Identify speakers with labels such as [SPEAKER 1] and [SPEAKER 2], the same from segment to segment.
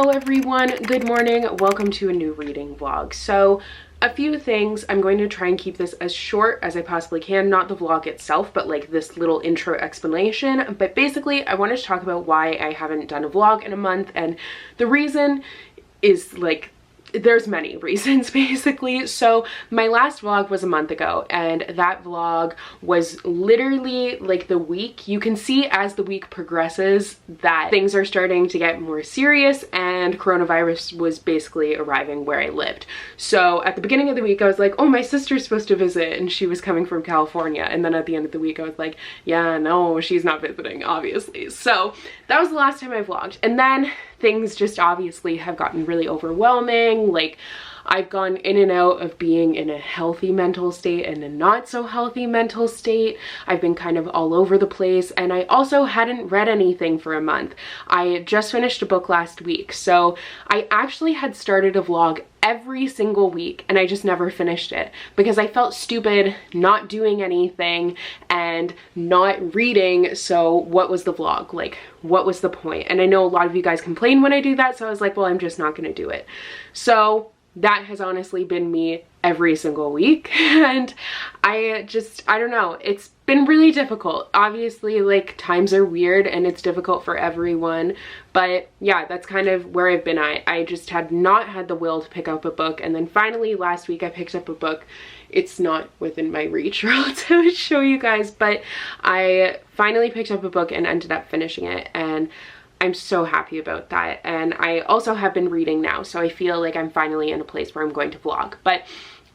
[SPEAKER 1] Hello everyone, good morning, welcome to a new reading vlog. So a few things, I'm going to try and keep this as short as I possibly can, not the vlog itself, but like this little intro explanation. But basically I wanted to talk about why I haven't done a vlog in a month, and the reason is like, there's many reasons basically. So my last vlog was a month ago, and that vlog was literally like the week. You can see as the week progresses that things are starting to get more serious and coronavirus was basically arriving where I lived. So at the beginning of the week I was like, oh, my sister's supposed to visit and she was coming from California. And then at the end of the week I was like, yeah, no, she's not visiting, obviously. So that was the last time I vlogged. And then things just obviously have gotten really overwhelming. Like, I've gone in and out of being in a healthy mental state and a not so healthy mental state. I've been kind of all over the place, and I also hadn't read anything for a month. I just finished a book last week, so I actually had started a vlog every single week and I just never finished it because I felt stupid not doing anything and not reading. So what was the vlog? Like, what was the point? And I know a lot of you guys complain when I do that, so I was like, well, I'm just not gonna do it. So that has honestly been me every single week, and I don't know, it's been really difficult. Obviously, like, times are weird and it's difficult for everyone, but yeah, that's kind of where I've been at. I just had not had the will to pick up a book, and then finally last week I picked up a book. It's not within my reach to show you guys, but I finally picked up a book and ended up finishing it, and I'm so happy about that. And I also have been reading now, so I feel like I'm finally in a place where I'm going to vlog. But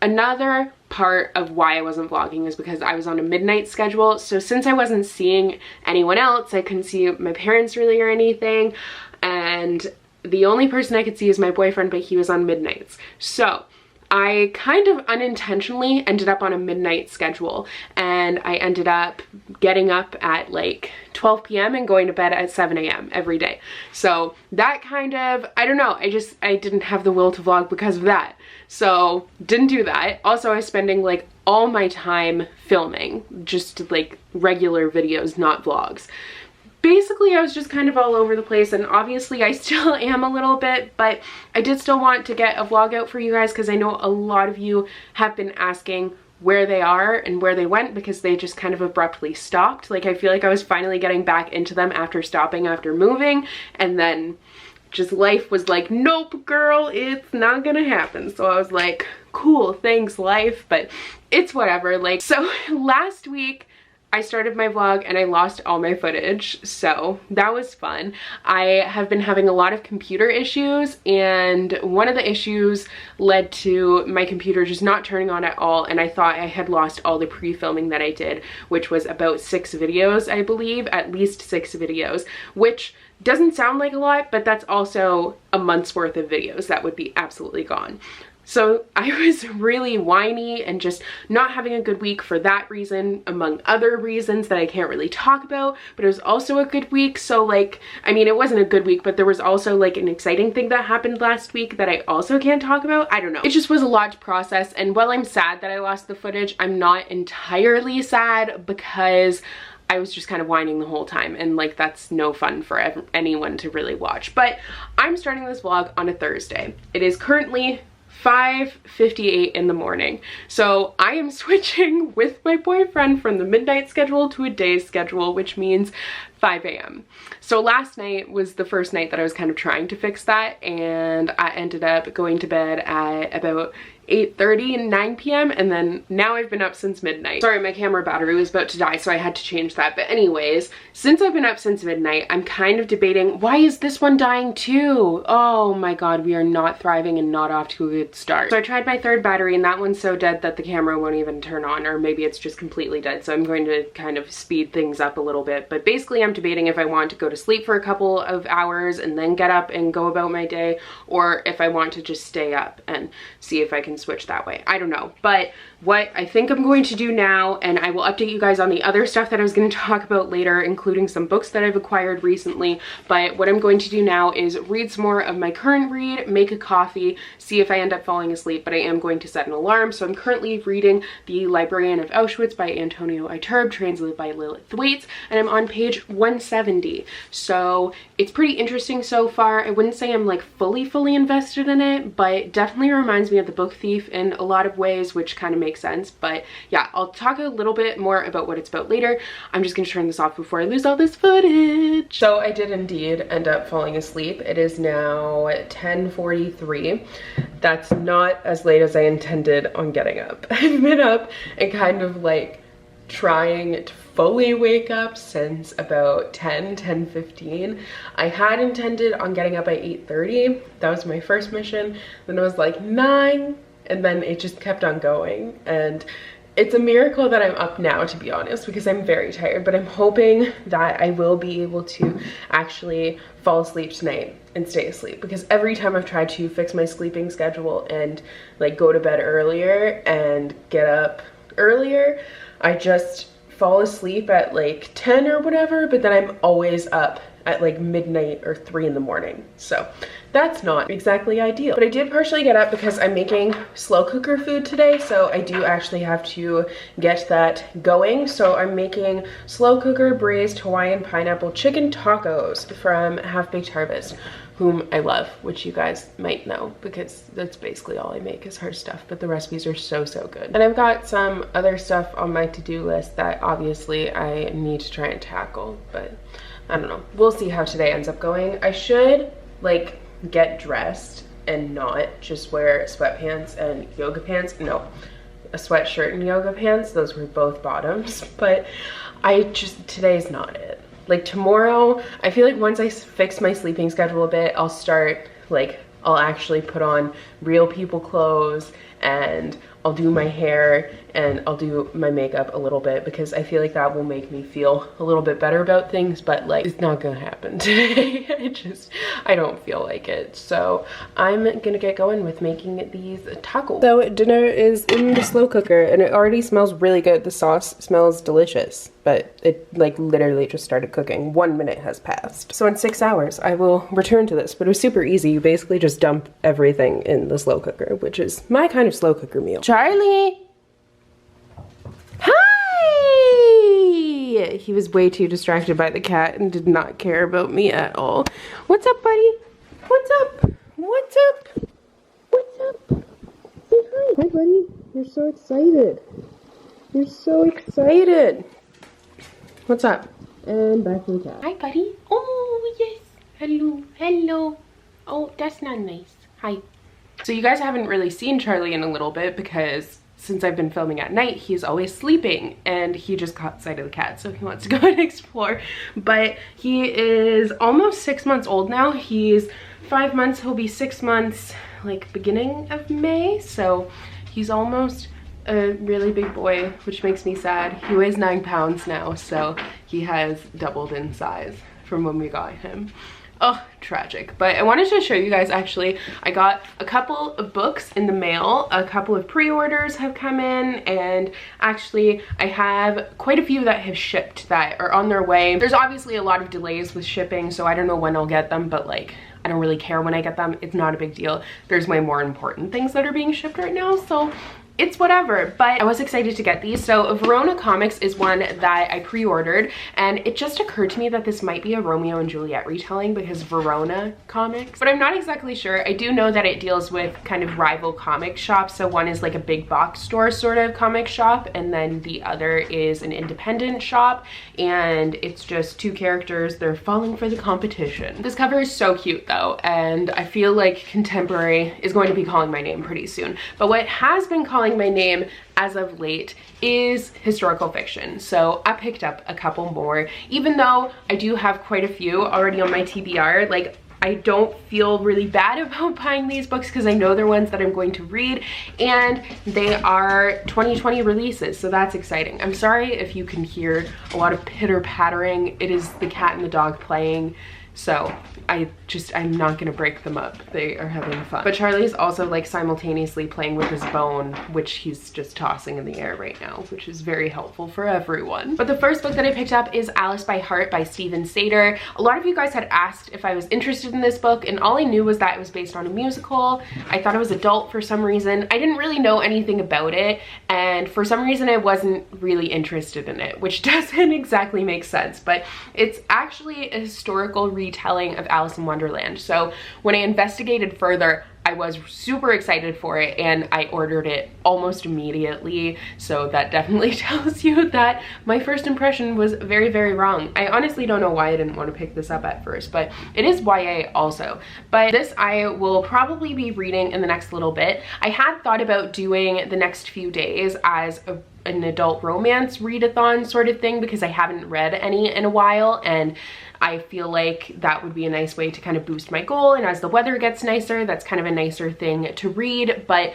[SPEAKER 1] another part of why I wasn't vlogging is because I was on a midnight schedule. So since I wasn't seeing anyone else, I couldn't see my parents really or anything, and the only person I could see is my boyfriend, but he was on midnights. So I kind of unintentionally ended up on a midnight schedule, and I ended up getting up at like 12 p.m. and going to bed at 7 a.m. every day. So that kind of, I don't know, I didn't have the will to vlog because of that. So didn't do that. Also, I was spending like all my time filming, just like regular videos, not vlogs. Basically, I was just kind of all over the place, and obviously I still am a little bit, but I did still want to get a vlog out for you guys because I know a lot of you have been asking where they are and where they went because they just kind of abruptly stopped. Like, I feel like I was finally getting back into them after stopping after moving, and then just life was like, nope, girl, it's not gonna happen. So I was like, cool, thanks, life, but it's whatever. Like, so last week I started my vlog and I lost all my footage, so that was fun. I have been having a lot of computer issues, and one of the issues led to my computer just not turning on at all, and I thought I had lost all the pre-filming that I did, which was about 6 videos, I believe, at least 6 videos, which doesn't sound like a lot, but that's also a month's worth of videos that would be absolutely gone. So I was really whiny and just not having a good week for that reason, among other reasons that I can't really talk about, but it was also a good week. So like, I mean, it wasn't a good week, but there was also like an exciting thing that happened last week that I also can't talk about. I don't know. It just was a lot to process, and while I'm sad that I lost the footage, I'm not entirely sad because I was just kind of whining the whole time, and like, that's no fun for anyone to really watch. But I'm starting this vlog on a Thursday. It is currently 5:58 in the morning. So I am switching with my boyfriend from the midnight schedule to a day schedule, which means 5 a.m. So last night was the first night that I was kind of trying to fix that, and I ended up going to bed at about 8:30 and 9 p.m. and then now I've been up since midnight. Sorry, my camera battery was about to die, so I had to change that. But anyways, since I've been up since midnight, I'm kind of debating, why is this one dying too? Oh my god, we are not thriving and not off to a good start. So I tried my third battery, and that one's so dead that the camera won't even turn on, or maybe it's just completely dead. So I'm going to kind of speed things up a little bit. But basically I'm debating if I want to go to sleep for a couple of hours and then get up and go about my day, or if I want to just stay up and see if I can can switch that way. I don't know. But what I think I'm going to do now, and I will update you guys on the other stuff that I was going to talk about later, including some books that I've acquired recently, but what I'm going to do now is read some more of my current read, make a coffee, see if I end up falling asleep, but I am going to set an alarm. So I'm currently reading The Librarian of Auschwitz by Antonio Iturbe, translated by Lilith Thwaites, and I'm on page 170. So it's pretty interesting so far. I wouldn't say I'm like fully invested in it, but definitely reminds me of The Book Thief in a lot of ways, which kind of makes sense. But yeah, I'll talk a little bit more about what it's about later. I'm just gonna turn this off before I lose all this footage. So I did indeed end up falling asleep. It is now 10:43. That's not as late as I intended on getting up. I've been up and kind of like trying to fully wake up since about 10:15. I had intended on getting up at 8:30. That was my first mission. Then it was like 9, and then it just kept on going. And it's a miracle that I'm up now, to be honest, because I'm very tired, but I'm hoping that I will be able to actually fall asleep tonight and stay asleep, because every time I've tried to fix my sleeping schedule and like go to bed earlier and get up earlier, I just fall asleep at like 10 or whatever, but then I'm always up at like midnight or 3 in the morning. So that's not exactly ideal. But I did partially get up because I'm making slow cooker food today, so I do actually have to get that going. So I'm making slow cooker braised Hawaiian pineapple chicken tacos from Half Baked Harvest, whom I love, which you guys might know because that's basically all I make is her stuff, but the recipes are so good. And I've got some other stuff on my to-do list that obviously I need to try and tackle, but I don't know. We'll see how today ends up going. I should like get dressed and not just wear sweatpants and yoga pants. No, a sweatshirt and yoga pants. Those were both bottoms, but today's not it. Like tomorrow, I feel like once I fix my sleeping schedule a bit, I'll start like, I'll actually put on real people clothes and I'll do my hair and I'll do my makeup a little bit, because I feel like that will make me feel a little bit better about things, but like it's not gonna happen today. I don't feel like it. So I'm gonna get going with making these tacos. So dinner is in the slow cooker and it already smells really good. The sauce smells delicious, but it like literally just started cooking. 1 minute has passed. So in 6 hours, I will return to this, but it was super easy. You basically just dump everything in the slow cooker, which is my kind of slow cooker meal. Charlie! Hi! He was way too distracted by the cat and did not care about me at all. What's up, buddy? What's up? What's up? What's up? Say hi. Hi, buddy. You're so excited. You're so excited. What's up? And back to the cat. Hi, buddy. Oh, yes. Hello. Hello. Oh, that's not nice. Hi. So you guys haven't really seen Charlie in a little bit because since I've been filming at night, he's always sleeping and he just caught sight of the cat, so he wants to go and explore. But he is almost 6 months old now. He's 5 months, he'll be 6 months like beginning of May, so he's almost a really big boy, which makes me sad. He weighs 9 pounds now, so he has doubled in size from when we got him. Oh, tragic. But I wanted to show you guys, actually, I got a couple of books in the mail. A couple of pre-orders have come in, and actually I have quite a few that have shipped that are on their way. There's obviously a lot of delays with shipping, so I don't know when I'll get them, but like, I don't really care when I get them. It's not a big deal. There's way more important things that are being shipped right now, so it's whatever. But I was excited to get these. So Verona Comics is one that I pre-ordered, and it just occurred to me that this might be a Romeo and Juliet retelling because Verona Comics, but I'm not exactly sure. I do know that it deals with kind of rival comic shops. So one is like a big box store sort of comic shop, and then the other is an independent shop, and it's just two characters. They're falling for the competition. This cover is so cute though, and I feel like Contemporary is going to be calling my name pretty soon. But what has been calling my name as of late is historical fiction. So I picked up a couple more, even though I do have quite a few already on my TBR. Like, I don't feel really bad about buying these books because I know they're ones that I'm going to read, and they are 2020 releases, so that's exciting. I'm sorry if you can hear a lot of pitter pattering. It is the cat and the dog playing. So I'm not gonna break them up. They are having fun. But Charlie's also like simultaneously playing with his bone, which he's just tossing in the air right now, which is very helpful for everyone. But the first book that I picked up is Alice by Heart by Stephen Sater. A lot of you guys had asked if I was interested in this book, and all I knew was that it was based on a musical. I thought it was adult for some reason. I didn't really know anything about it, and for some reason I wasn't really interested in it, which doesn't exactly make sense, but it's actually a historical retelling of Alice in Wonderland. So when I investigated further, I was super excited for it and I ordered it almost immediately. So that definitely tells you that my first impression was very, very wrong. I honestly don't know why I didn't want to pick this up at first, but it is YA also. But this I will probably be reading in the next little bit. I had thought about doing the next few days as an adult romance readathon sort of thing because I haven't read any in a while, and I feel like that would be a nice way to kind of boost my goal, and as the weather gets nicer, that's kind of a nicer thing to read. But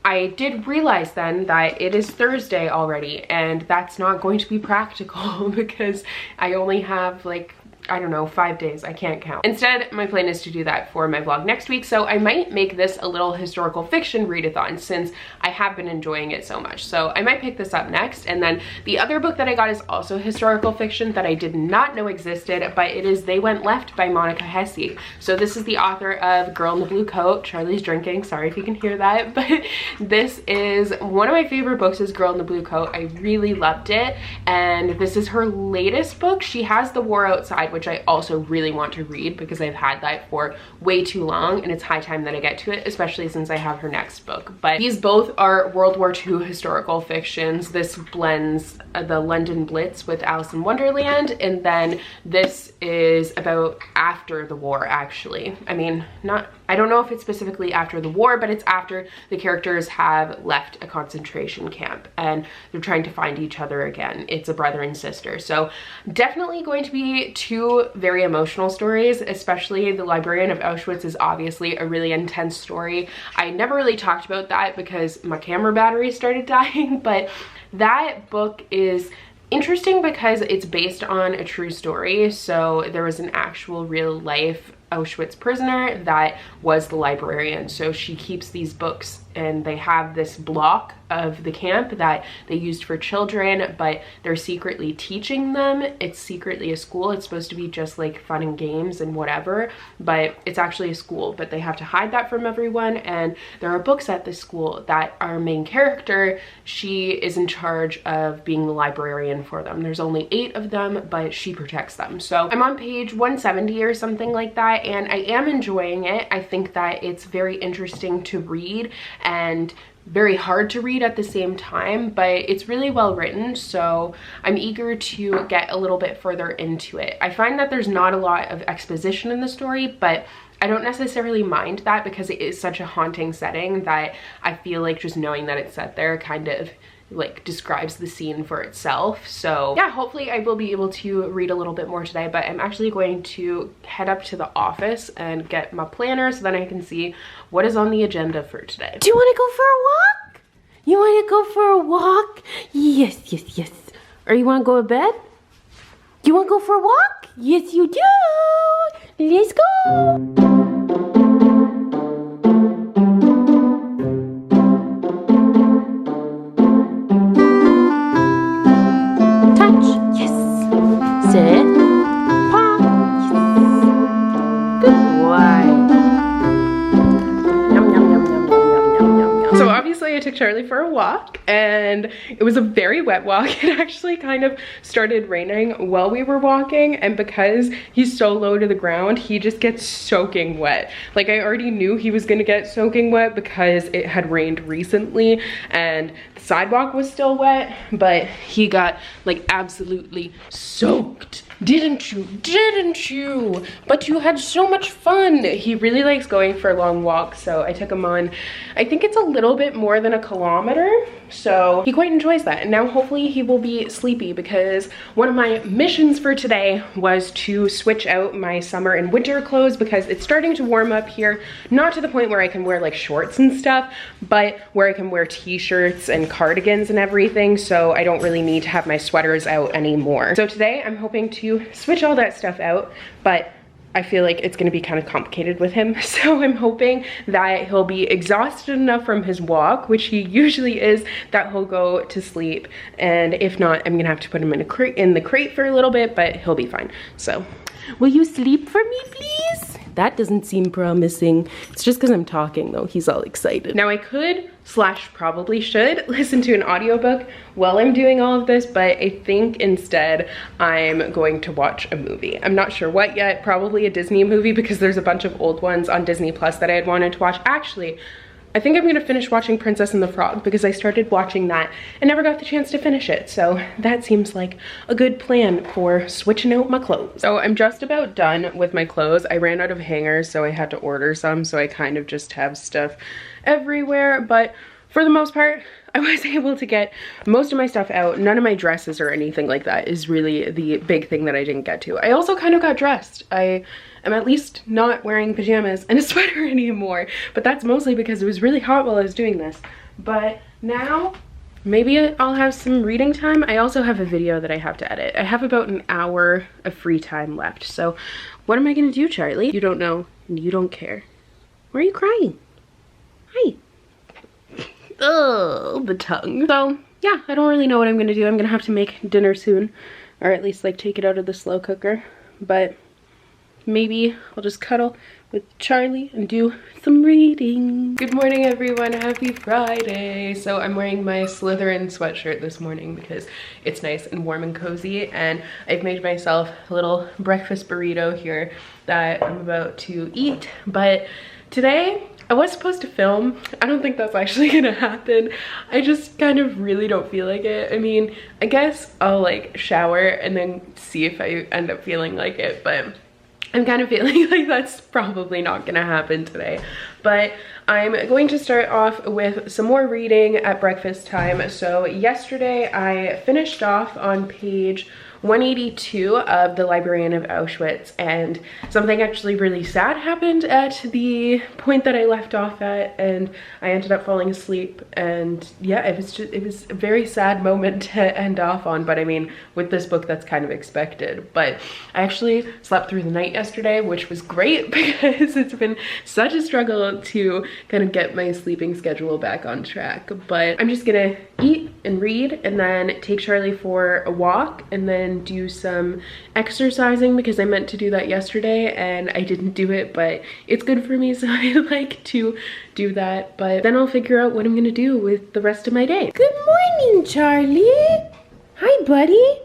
[SPEAKER 1] I did realize then that it is Thursday already, and that's not going to be practical because I only have like, I don't know, 5 days. I can't count. Instead, my plan is to do that for my vlog next week. So I might make this a little historical fiction readathon since I have been enjoying it so much. So I might pick this up next. And then the other book that I got is also historical fiction that I did not know existed, but it is They Went Left by Monica Hesse. So this is the author of Girl in the Blue Coat. Charlie's drinking, sorry if you can hear that, but this is one of my favorite books is Girl in the Blue Coat. I really loved it. And this is her latest book. She has The War Outside, which I also really want to read because I've had that for way too long and it's high time that I get to it, especially since I have her next book. But these both are World War II historical fictions. This blends the London Blitz with Alice in Wonderland, and then this is about after the war, actually. I mean, I don't know if it's specifically after the war, but it's after the characters have left a concentration camp and they're trying to find each other again. It's a brother and sister. So definitely going to be two very emotional stories, especially The Librarian of Auschwitz is obviously a really intense story. I never really talked about that because my camera battery started dying, but that book is interesting because it's based on a true story. So there was an actual real life Auschwitz prisoner that was the librarian. So she keeps these books and they have this block of the camp that they used for children, but they're secretly teaching them. It's secretly a school. It's supposed to be just like fun and games and whatever, but it's actually a school, but they have to hide that from everyone. And there are books at this school that our main character, she is in charge of being the librarian for them. There's only 8 of them, but she protects them. So I'm on page 170 or something like that, and I am enjoying it. I think that it's very interesting to read and very hard to read at the same time, but it's really well written, so I'm eager to get a little bit further into it. I find that there's not a lot of exposition in the story, but I don't necessarily mind that because it is such a haunting setting that I feel like just knowing that it's set there kind of like describes the scene for itself. So yeah, hopefully I will be able to read a little bit more today, but I'm actually going to head up to the office and get my planner so then I can see what is on the agenda for today. Do you want to go for a walk? You want to go for a walk? Yes, yes, yes. Or you want to go to bed? You want to go for a walk? Yes, you do. Let's go. I took Charlie for a walk and it was a very wet walk. It actually kind of started raining while we were walking, and because he's so low to the ground, he just gets soaking wet. Like I already knew he was gonna get soaking wet because it had rained recently and the sidewalk was still wet, but he got like absolutely soaked. Didn't you? Didn't you? But you had so much fun. He really likes going for long walks, so I took him on, I think it's a little bit more than a kilometer, so he quite enjoys that. And now hopefully he will be sleepy because one of my missions for today was to switch out my summer and winter clothes because it's starting to warm up here, not to the point where I can wear like shorts and stuff, but where I can wear t-shirts and cardigans and everything, so I don't really need to have my sweaters out anymore. So today I'm hoping to switch all that stuff out, but I feel like it's gonna be kind of complicated with him. So I'm hoping that he'll be exhausted enough from his walk, which he usually is, that he'll go to sleep. And if not, I'm gonna have to put him in the crate for a little bit, but he'll be fine. So, will you sleep for me, please? That doesn't seem promising. It's just because I'm talking though, he's all excited. Now I could / probably should listen to an audiobook while I'm doing all of this, but I think instead I'm going to watch a movie. I'm not sure what yet, probably a Disney movie, because there's a bunch of old ones on Disney Plus that I had wanted to watch. Actually, I think I'm gonna finish watching Princess and the Frog because I started watching that and never got the chance to finish it. So that seems like a good plan for switching out my clothes. So I'm just about done with my clothes. I ran out of hangers, so I had to order some. So I kind of just have stuff everywhere, but for the most part, I was able to get most of my stuff out. None of my dresses or anything like that is really the big thing that I didn't get to. I also kind of got dressed. I am at least not wearing pajamas and a sweater anymore, but that's mostly because it was really hot while I was doing this. But now, maybe I'll have some reading time. I also have a video that I have to edit. I have about an hour of free time left. So what am I gonna do, Charlie? You don't know, and you don't care. Why are you crying? Hi. Oh, the tongue. So yeah, I don't really know what I'm gonna do. I'm gonna have to make dinner soon, or at least like take it out of the slow cooker. But maybe I'll just cuddle with Charlie and do some reading. Good morning, everyone. Happy Friday. So I'm wearing my Slytherin sweatshirt this morning because it's nice and warm and cozy, and I've made myself a little breakfast burrito here that I'm about to eat. But today I was supposed to film. I don't think that's actually gonna happen. I just kind of really don't feel like it. I mean, I guess I'll like shower and then see if I end up feeling like it, but I'm kind of feeling like that's probably not gonna happen today. But I'm going to start off with some more reading at breakfast time. So yesterday I finished off on page 182 of The Librarian of Auschwitz, and something actually really sad happened at the point that I left off at, and I ended up falling asleep. And yeah, it was a very sad moment to end off on, but I mean, with this book that's kind of expected. But I actually slept through the night yesterday, which was great because it's been such a struggle to kind of get my sleeping schedule back on track. But I'm just gonna eat and read and then take Charlie for a walk and then do some exercising because I meant to do that yesterday and I didn't do it, but it's good for me, so I like to do that. But then I'll figure out what I'm gonna do with the rest of my day. Good morning, Charlie. Hi, buddy.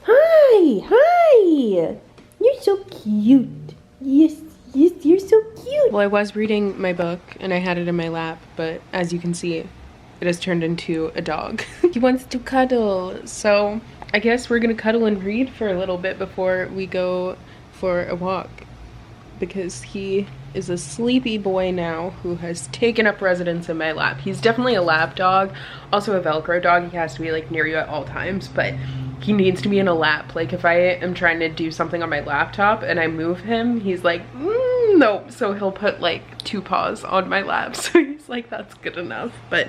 [SPEAKER 1] Hi. You're so cute. Yes, you're so cute. Well, I was reading my book and I had it in my lap, but as you can see, it has turned into a dog. He wants to cuddle, so I guess we're gonna cuddle and read for a little bit before we go for a walk, because he is a sleepy boy now who has taken up residence in my lap. He's definitely a lap dog, also a Velcro dog. He has to be like near you at all times, but he needs to be in a lap. Like if I am trying to do something on my laptop and I move him, he's like, nope. So he'll put like 2 paws on my lap. So he's like, that's good enough. But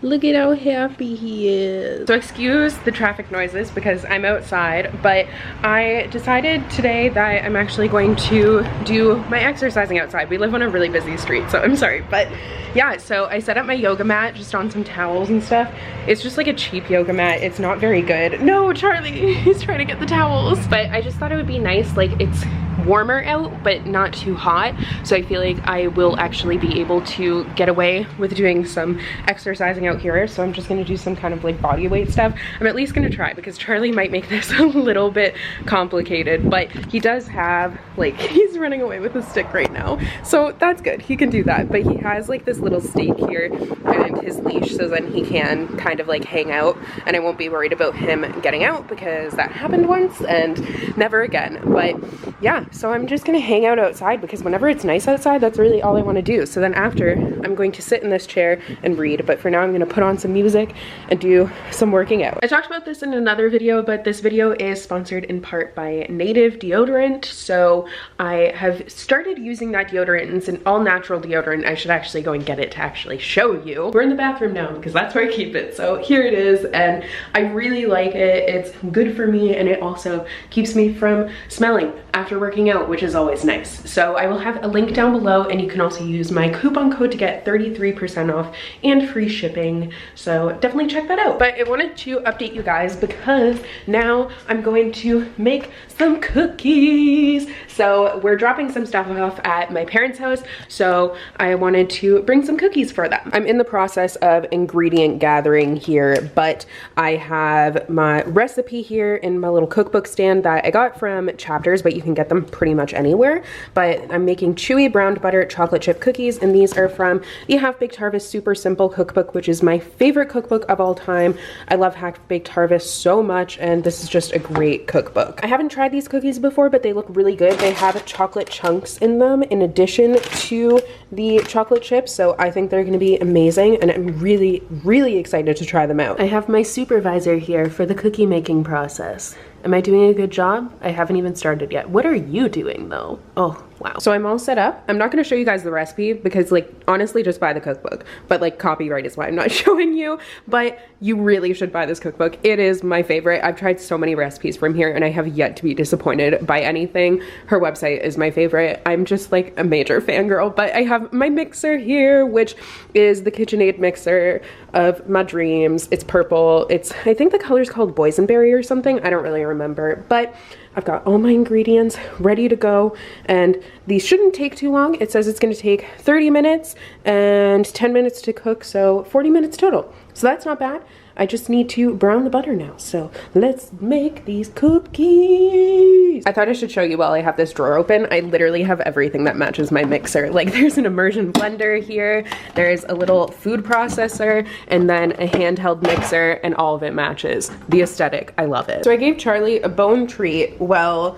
[SPEAKER 1] look at how happy he is. So excuse the traffic noises because I'm outside, but I decided today that I'm actually going to do my exercising outside. We live on a really busy street, so I'm sorry. But yeah, so I set up my yoga mat just on some towels and stuff. It's just like a cheap yoga mat. It's not very good. No, Charlie, he's trying to get the towels. But I just thought it would be nice, like it's warmer out but not too hot, so I feel like I will actually be able to get away with doing some exercising out here. So I'm just gonna do some kind of like body weight stuff. I'm at least gonna try because Charlie might make this a little bit complicated, but he does have like, he's running away with a stick right now, so that's good, he can do that. But he has like this little stake here and his leash, so then he can kind of like hang out and I won't be worried about him getting out because that happened once and never again. But yeah, so I'm just gonna hang out outside because whenever it's nice outside, that's really all I want to do. So then after, I'm going to sit in this chair and read, but for now I'm gonna put on some music and do some working out. I talked about this in another video, but this video is sponsored in part by Native deodorant. So I have started using that deodorant, and it's an all natural deodorant. I should actually go and get it to actually show you. We're in the bathroom now because that's where I keep it. So here it is, and I really like it. It's good for me, and it also keeps me from smelling after work working out, which is always nice. So I will have a link down below, and you can also use my coupon code to get 33% off and free shipping. So definitely check that out. But I wanted to update you guys because now I'm going to make some cookies. So we're dropping some stuff off at my parents' house, so I wanted to bring some cookies for them. I'm in the process of ingredient gathering here, but I have my recipe here in my little cookbook stand that I got from Chapters, but you can get them pretty much anywhere. But I'm making chewy browned butter chocolate chip cookies, and these are from the Half Baked Harvest Super Simple Cookbook, which is my favorite cookbook of all time. I love Half Baked Harvest so much, and this is just a great cookbook. I haven't tried these cookies before, but they look really good. They have chocolate chunks in them in addition to the chocolate chips, so I think they're gonna be amazing, and I'm really excited to try them out. I have my supervisor here for the cookie making process. Am I doing a good job? I haven't even started yet. What are you doing though? Oh, wow. So I'm all set up. I'm not gonna show you guys the recipe because, like, honestly, just buy the cookbook. But like, copyright is why I'm not showing you, but you really should buy this cookbook. It is my favorite. I've tried so many recipes from here and I have yet to be disappointed by anything. Her website is my favorite. I'm just like a major fangirl, but I have my mixer here, which is the KitchenAid mixer of my dreams. It's purple. I think the color's called boysenberry or something. I don't really remember, but I've got all my ingredients ready to go, and these shouldn't take too long. It says it's going to take 30 minutes and 10 minutes to cook, so 40 minutes total. So that's not bad. I just need to brown the butter now. So let's make these cookies. I thought I should show you while I have this drawer open. I literally have everything that matches my mixer. Like, there's an immersion blender here, there's a little food processor, and then a handheld mixer, and all of it matches. The aesthetic, I love it. So I gave Charlie a bone treat while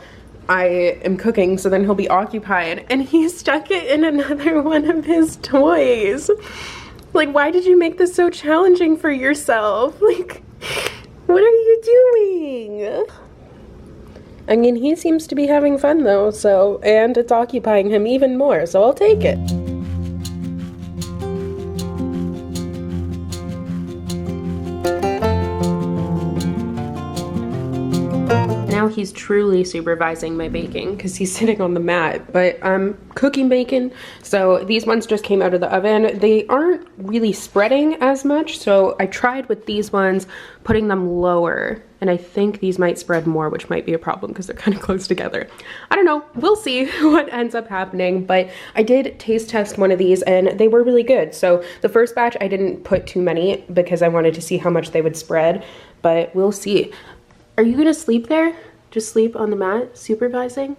[SPEAKER 1] I am cooking, so then he'll be occupied, and he stuck it in another one of his toys. Like, why did you make this so challenging for yourself? Like, what are you doing? I mean, he seems to be having fun though, so, and it's occupying him even more, so I'll take it. Now he's truly supervising my baking because he's sitting on the mat, but I'm cooking bacon. So these ones just came out of the oven. They aren't really spreading as much, so I tried with these ones putting them lower, and I think these might spread more, which might be a problem because they're kind of close together. I don't know, we'll see what ends up happening, but I did taste test one of these and they were really good. So the first batch I didn't put too many because I wanted to see how much they would spread, but we'll see. Are you gonna sleep there? Just sleep on the mat, supervising?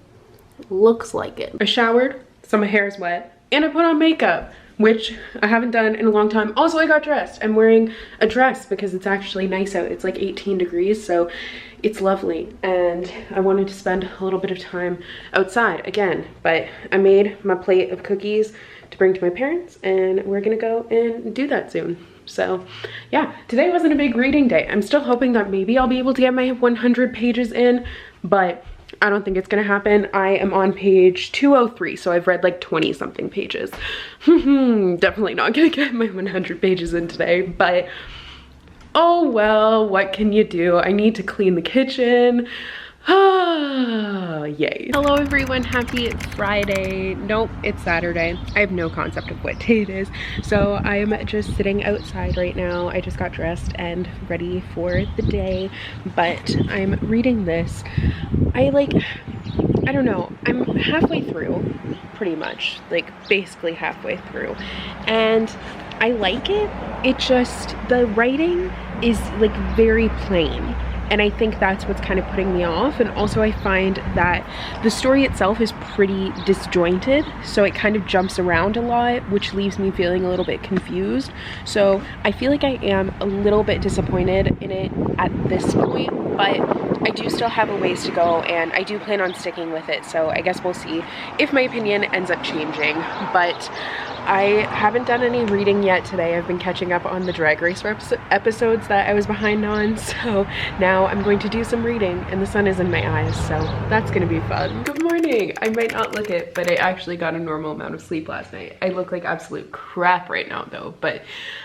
[SPEAKER 1] Looks like it. I showered, so my hair is wet, and I put on makeup, which I haven't done in a long time. Also, I got dressed. I'm wearing a dress because it's actually nice out. It's like 18 degrees, so it's lovely. And I wanted to spend a little bit of time outside again, but I made my plate of cookies to bring to my parents, and we're gonna go and do that soon. So yeah, today wasn't a big reading day. I'm still hoping that maybe I'll be able to get my 100 pages in, but I don't think it's gonna happen. I am on page 203, so I've read like 20 something pages. Definitely not gonna get my 100 pages in today, but oh well, what can you do? I need to clean the kitchen. Ah, yay. Hello everyone, happy Friday. Nope, it's Saturday. I have no concept of what day it is. So I'm just sitting outside right now. I just got dressed and ready for the day, but I'm reading this. I don't know, I'm halfway through, pretty much, like basically halfway through. And I like it. It just, the writing is like very plain. And I think that's what's kind of putting me off. And also I find that the story itself is pretty disjointed, so it kind of jumps around a lot, which leaves me feeling a little bit confused. So I feel like I am a little bit disappointed in it at this point, but I do still have a ways to go, and I do plan on sticking with it. So I guess we'll see if my opinion ends up changing. But I haven't done any reading yet today. I've been catching up on the Drag Race episodes that I was behind on, so now I'm going to do some reading, and the sun is in my eyes, so that's gonna be fun. Good morning. morning. I might not look it, but I actually got a normal amount of sleep last night. I look like absolute crap right now though, but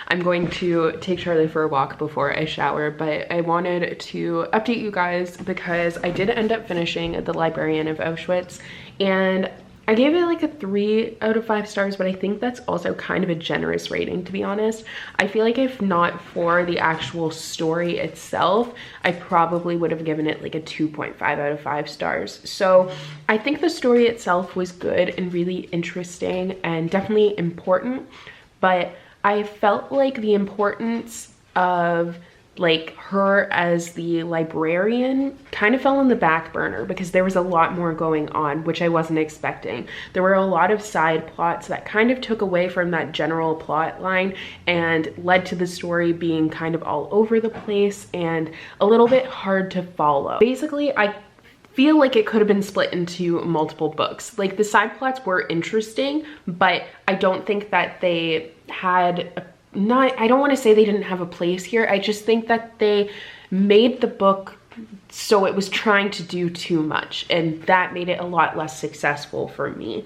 [SPEAKER 1] I'm going to take Charlie for a walk before I shower. But I wanted to update you guys because I did end up finishing The Librarian of Auschwitz, and I gave it like a 3 out of 5 stars, but I think that's also kind of a generous rating, to be honest. I feel like if not for the actual story itself, I probably would have given it like a 2.5 out of 5 stars. So I think the story itself was good and really interesting and definitely important, but I felt like the importance of like her as the librarian kind of fell on the back burner because there was a lot more going on, which I wasn't expecting. There were a lot of side plots that kind of took away from that general plot line and led to the story being kind of all over the place and a little bit hard to follow. Basically, I feel like it could have been split into multiple books. Like the side plots were interesting, but I don't think that they had I don't want to say they didn't have a place here. I just think that they made the book so it was trying to do too much, and that made it a lot less successful for me.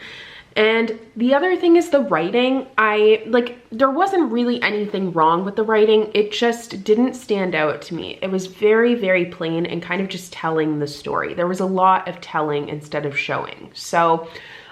[SPEAKER 1] And the other thing is the writing. There wasn't really anything wrong with the writing. It just didn't stand out to me. It was very, very plain and kind of just telling the story. There was a lot of telling instead of showing. So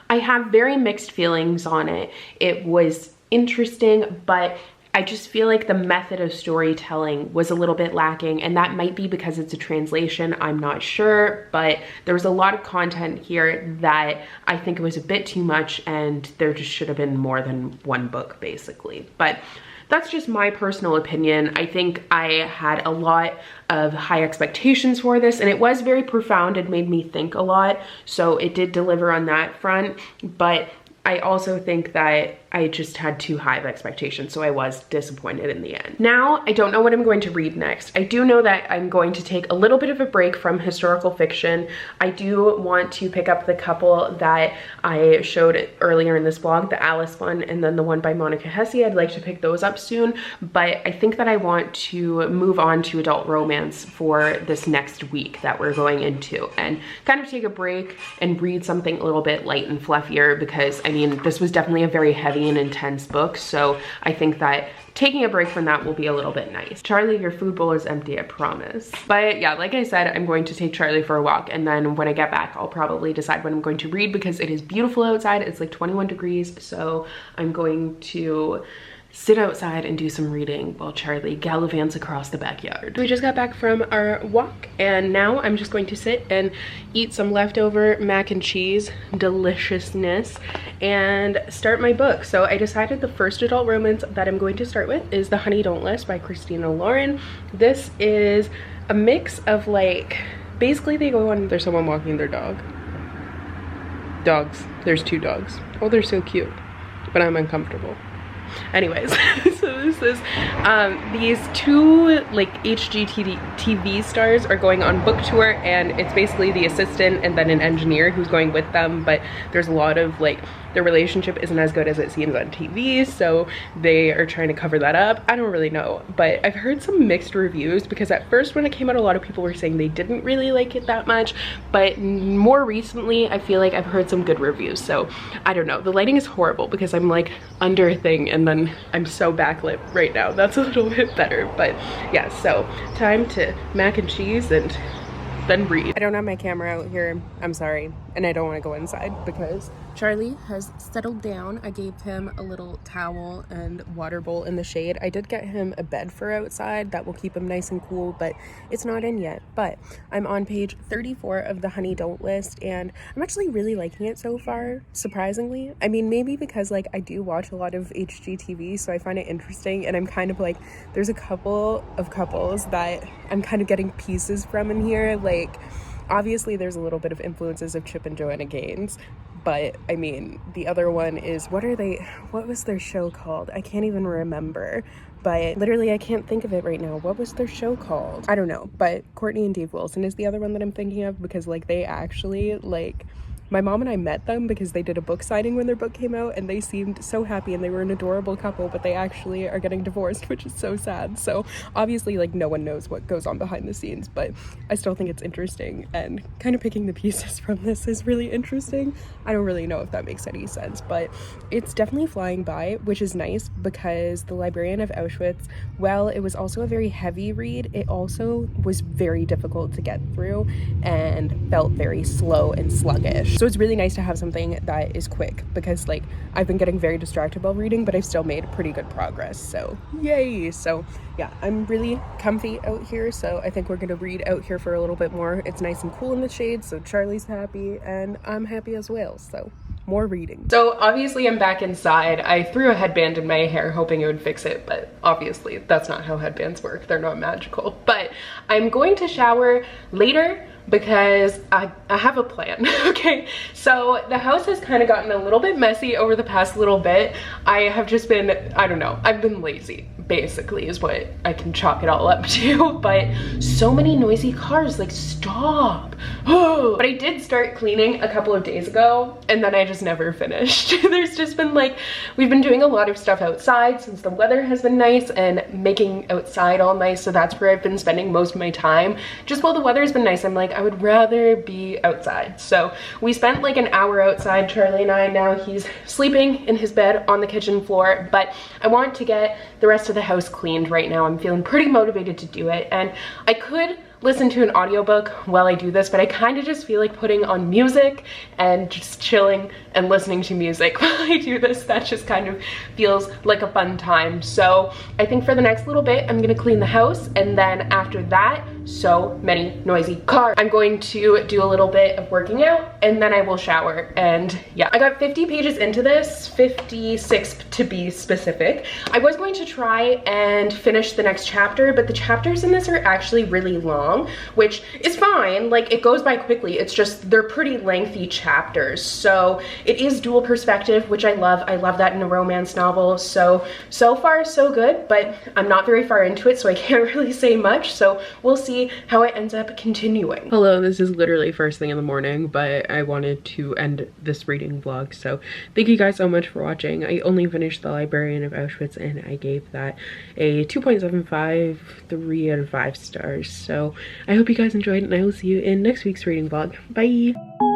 [SPEAKER 1] I have very mixed feelings on it. It was interesting, but I just feel like the method of storytelling was a little bit lacking, and that might be because it's a translation, I'm not sure, but there was a lot of content here that I think it was a bit too much, and there just should have been more than one book basically. But that's just my personal opinion. I think I had a lot of high expectations for this, and it was very profound and made me think a lot, so it did deliver on that front, but I also think that I just had too high of expectations, so I was disappointed in the end. Now, I don't know what I'm going to read next. I do know that I'm going to take a little bit of a break from historical fiction. I do want to pick up the couple that I showed earlier in this vlog, the Alice one and then the one by Monica Hesse. I'd like to pick those up soon, but I think that I want to move on to adult romance for this next week that we're going into and kind of take a break and read something a little bit light and fluffier because, I mean, this was definitely a very heavy and intense book, so I think that taking a break from that will be a little bit nice. Charlie, your food bowl is empty, I promise. But yeah, like I said, I'm going to take Charlie for a walk, and then when I get back, I'll probably decide what I'm going to read because it is beautiful outside. It's like 21 degrees, so I'm going to sit outside and do some reading while Charlie gallivants across the backyard. We just got back from our walk, and now I'm just going to sit and eat some leftover mac and cheese deliciousness and start my book. So I decided the first adult romance that I'm going to start with is The Honey Don't List by Christina Lauren. This is a mix of like, basically they go on, there's someone walking their dog. Dogs, there's 2 dogs. Oh, they're so cute, but I'm uncomfortable. Anyways, so this is these 2 like HGTV stars are going on book tour, and it's basically the assistant and then an engineer who's going with them, but there's a lot of like, their relationship isn't as good as it seems on TV, so they are trying to cover that up. I don't really know, but I've heard some mixed reviews because at first when it came out, a lot of people were saying they didn't really like it that much, but more recently I feel like I've heard some good reviews. So I don't know, the lighting is horrible because I'm like under a thing and then I'm so backlit right now. That's a little bit better, but yeah, so time to mac and cheese and then read. I don't have my camera out here, I'm sorry, and I don't want to go inside because Charlie has settled down. I gave him a little towel and water bowl in the shade. I did get him a bed for outside that will keep him nice and cool, but it's not in yet. But I'm on page 34 of the Honey Don't List, and I'm actually really liking it so far, surprisingly. I mean, maybe because like I do watch a lot of HGTV, so I find it interesting, and I'm kind of like, there's a couple of couples that I'm kind of getting pieces from in here. Like, obviously there's a little bit of influences of Chip and Joanna Gaines, but I mean, the other one is, what was their show called? I can't even remember, but literally I can't think of it right now. What was their show called? I don't know, but Courtney and Dave Wilson is the other one that I'm thinking of because like they actually like
[SPEAKER 2] my mom and I met them because they did a book signing when their book came out, and they seemed so happy and they were an adorable couple, but they actually are getting divorced, which is so sad. So obviously, like, no one knows what goes on behind the scenes, but I still think it's interesting, and kind of picking the pieces from this is really interesting. I don't really know if that makes any sense, but it's definitely flying by, which is nice because The Librarian of Auschwitz, while it was also a very heavy read, it also was very difficult to get through and felt very slow and sluggish. So it's really nice to have something that is quick, because like I've been getting very distracted while reading, but I've still made pretty good progress, so yay. So yeah, I'm really comfy out here, so I think we're gonna read out here for a little bit more. It's nice and cool in the shade, so Charlie's happy and I'm happy as well, so more reading. So obviously I'm back inside. I threw a headband in my hair hoping it would fix it, but obviously that's not how headbands work. They're not magical. But I'm going to shower later because I have a plan. Okay, so the house has kind of gotten a little bit messy over the past little bit. I have just been, I don't know, I've been lazy, basically, is what I can chalk it all up to. But so many noisy cars, like, stop. But I did start cleaning a couple of days ago, and then I just never finished. There's just been like, we've been doing a lot of stuff outside since the weather has been nice, and making outside all nice, so that's where I've been spending most of my time. Just while the weather's been nice, I'm like, I would rather be outside. So we spent like an hour outside, Charlie and I. Now he's sleeping in his bed on the kitchen floor, but I want to get the rest of the house cleaned right now. I'm feeling pretty motivated to do it, and I could listen to an audiobook while I do this, but I kind of just feel like putting on music and just chilling and listening to music while I do this. That just kind of feels like a fun time. So I think for the next little bit, I'm gonna clean the house, and then after that, so many noisy cars, I'm going to do a little bit of working out, and then I will shower. And yeah, I got 50 pages into this, 56 to be specific. I was going to try and finish the next chapter, but the chapters in this are actually really long, which is fine. Like, it goes by quickly. It's just they're pretty lengthy chapters. So it is dual perspective, which I love. I love that in a romance novel. So far so good, but I'm not very far into it, so I can't really say much. So we'll see how it ends up continuing. Hello, this is literally first thing in the morning, but I wanted to end this reading vlog. So thank you guys so much for watching. I only finished The Librarian of Auschwitz, and I gave that a 2.75, 3 out of 5 stars. So I hope you guys enjoyed, and I will see you in next week's reading vlog. Bye!